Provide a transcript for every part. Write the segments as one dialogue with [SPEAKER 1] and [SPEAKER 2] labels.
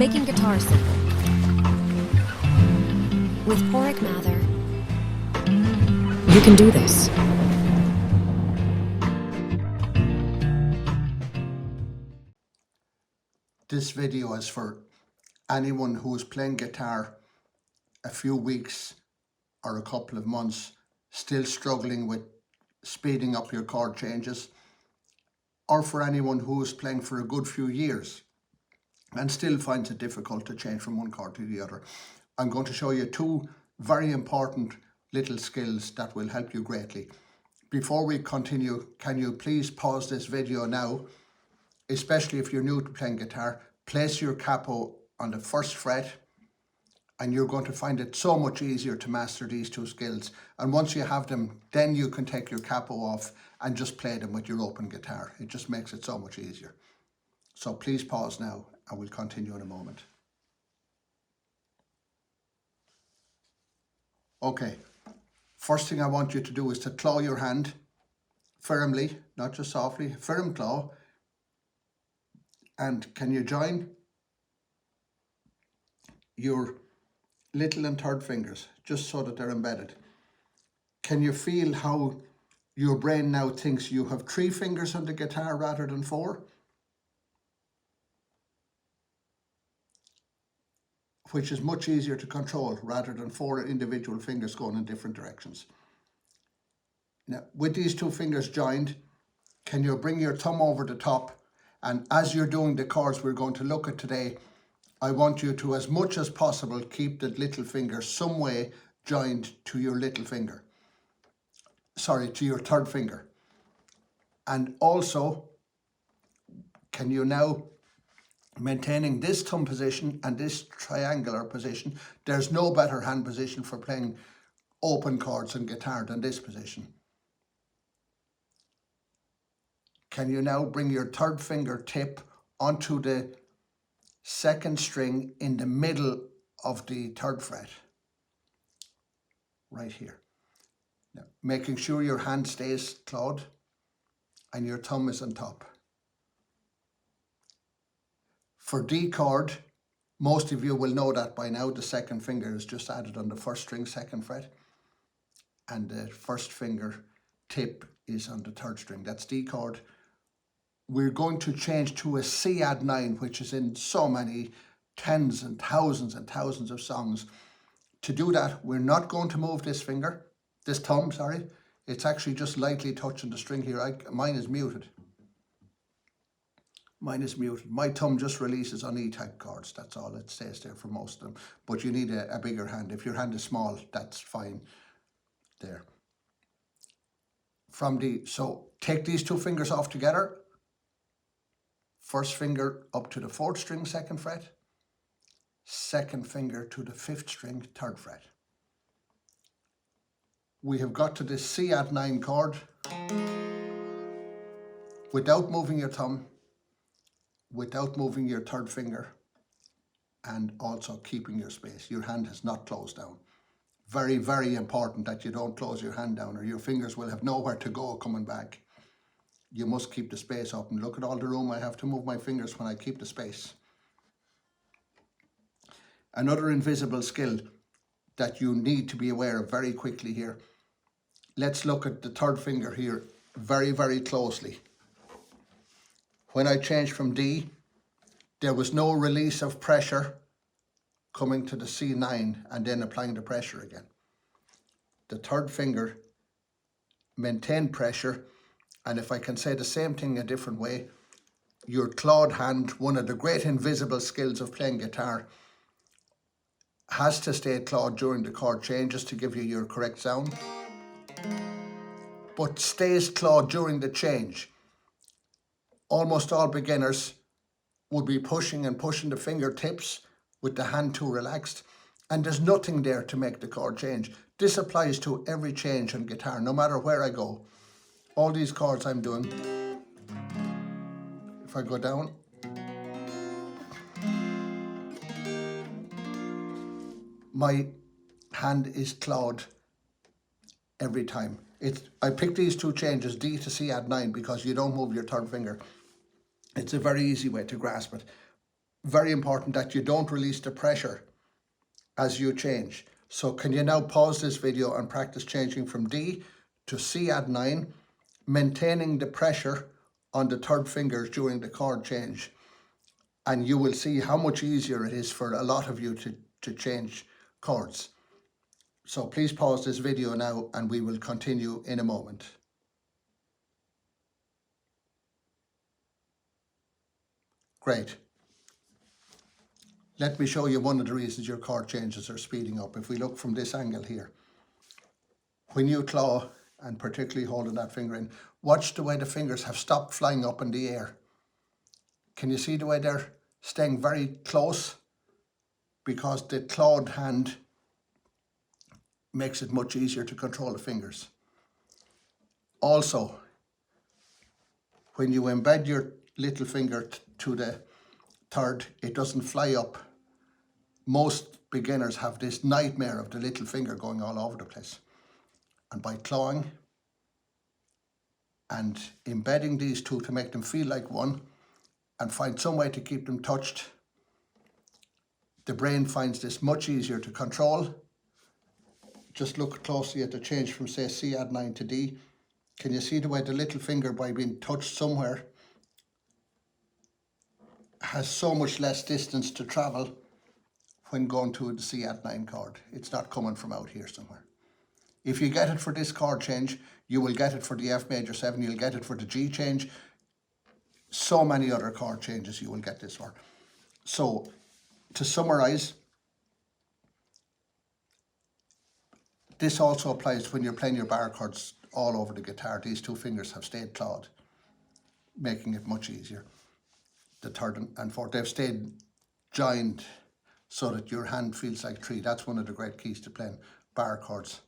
[SPEAKER 1] Making guitar simple. With Porrick Mather, you can do this.
[SPEAKER 2] This video is for anyone who is playing guitar a few weeks or a couple of months, still struggling with speeding up your chord changes, or for anyone who is playing for a good few years and still finds it difficult to change from one chord to the other. I'm going to show you two very important little skills that will help you greatly. Before we continue, can you please pause this video now, especially if you're new to playing guitar. Place your capo on the first fret and you're going to find it so much easier to master these two skills. And once you have them, then you can take your capo off and just play them with your open guitar. It just makes it so much easier. So please pause now and we'll continue in a moment. Okay, first thing I want you to do is to claw your hand firmly, not just softly, firm claw. And can you join your little and third fingers just so that they're embedded? Can you feel how your brain now thinks you have 3 fingers on the guitar rather than 4? Which is much easier to control rather than 4 individual fingers going in different directions. Now, with these 2 fingers joined, can you bring your thumb over the top? And as you're doing the chords we're going to look at today, I want you to, as much as possible, keep the little finger some way joined to your little finger. Sorry, to your third finger. And also, can you now, maintaining this thumb position and this triangular position, there's no better hand position for playing open chords on guitar than this position. Can you now bring your third finger tip onto the second string in the middle of the third fret? Right here. Now, making sure your hand stays clawed and your thumb is on top. For D chord, most of you will know that by now the second finger is just added on the first string, second fret, and the first finger tip is on the third string. That's D chord. We're going to change to a C add 9, which is in so many tens and thousands of songs. To do that, we're not going to move this finger, this thumb, sorry. It's actually just lightly touching the string here. Mine is muted. Mine is muted. My thumb just releases on E-type chords. That's all it stays there for most of them. But you need a bigger hand. If your hand is small, that's fine. There. So take these 2 fingers off together. First finger up to the 4th string, 2nd fret. Second finger to the 5th string, 3rd fret. We have got to this C add 9 chord without moving your thumb, without moving your 3rd finger, and also keeping your space. Your hand has not closed down. Very, very important that you don't close your hand down or your fingers will have nowhere to go coming back. You must keep the space open. Look at all the room I have to move my fingers when I keep the space. Another invisible skill that you need to be aware of very quickly here. Let's look at the 3rd finger here very, very closely. When I changed from D, there was no release of pressure coming to the C9 and then applying the pressure again. The 3rd finger maintained pressure, and if I can say the same thing a different way, your clawed hand, one of the great invisible skills of playing guitar, has to stay clawed during the chord changes to give you your correct sound, but stays clawed during the change. Almost all beginners would be pushing the fingertips with the hand too relaxed, and there's nothing there to make the chord change. This applies to every change on guitar, no matter where I go. All these chords I'm doing, if I go down, my hand is clawed every time. I picked these 2 changes, D to C add 9, because you don't move your 3rd finger. It's a very easy way to grasp it. very important that you don't release the pressure as you change. So can you now pause this video and practice changing from D to C add 9, maintaining the pressure on the third finger during the chord change. And you will see how much easier it is for a lot of you to change chords. So please pause this video now and we will continue in a moment. Great. Let me show you one of the reasons your chord changes are speeding up. If we look from this angle here, when you claw, and particularly holding that finger in, watch the way the fingers have stopped flying up in the air. Can you see the way they're staying very close? Because the clawed hand makes it much easier to control the fingers. Also, when you embed your little finger to the third, it doesn't fly up. Most beginners have this nightmare of the little finger going all over the place. And by clawing and embedding these two to make them feel like one and find some way to keep them touched, the brain finds this much easier to control. Just look closely at the change from, say, C add 9 to D. Can you see the way the little finger, by being touched somewhere, has so much less distance to travel when going to the C add 9 chord? It's not coming from out here somewhere. If you get it for this chord change, you will get it for the F major 7, you'll get it for the G change. So many other chord changes you will get this for. So, to summarize, this also applies when you're playing your bar chords all over the guitar. These two fingers have stayed clawed, making it much easier. The third and fourth, they've stayed joined so that your hand feels like three. That's one of the great keys to playing bar chords.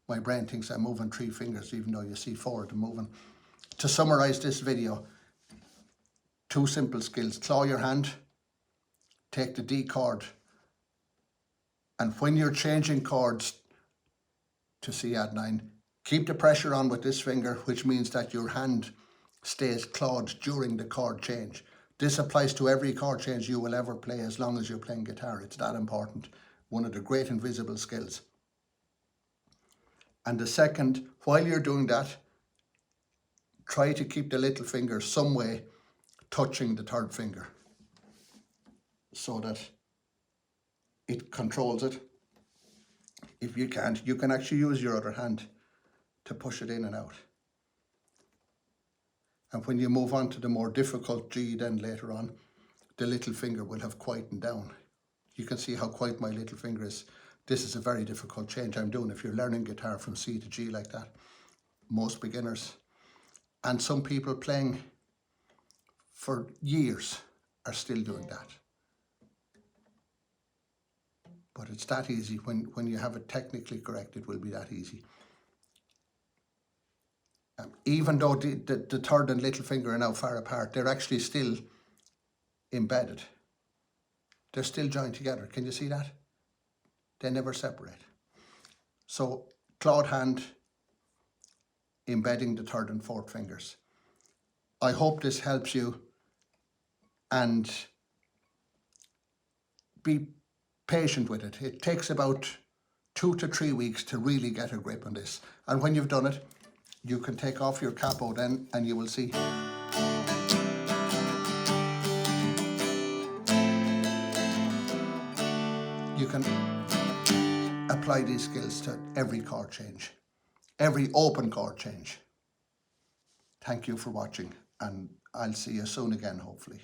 [SPEAKER 2] My brain thinks I'm moving three fingers, even though you see four of them moving. To summarize this video, two simple skills. Claw your hand, take the D chord, and when you're changing chords to C add 9, keep the pressure on with this finger, which means that your hand stays clawed during the chord change. This applies to every chord change you will ever play as long as you're playing guitar. It's that important. One of the great invisible skills. And the second, while you're doing that, try to keep the little finger some way touching the third finger so that it controls it. If you can't, you can actually use your other hand to push it in and out. And when you move on to the more difficult G then later on, the little finger will have quietened down. You can see how quiet my little finger is. This is a very difficult change I'm doing if you're learning guitar from C to G like that. Most beginners and some people playing for years are still doing that. But it's that easy. When you have it technically correct, it will be that easy. Even though the third and little finger are now far apart, they're actually still embedded. They're still joined together. Can you see that? They never separate. So, clawed hand, embedding the third and fourth fingers. I hope this helps you, and be patient with it. It takes about 2 to 3 weeks to really get a grip on this. And when you've done it, you can take off your capo then and you will see. You can apply these skills to every chord change, every open chord change. Thank you for watching, and I'll see you soon again, hopefully.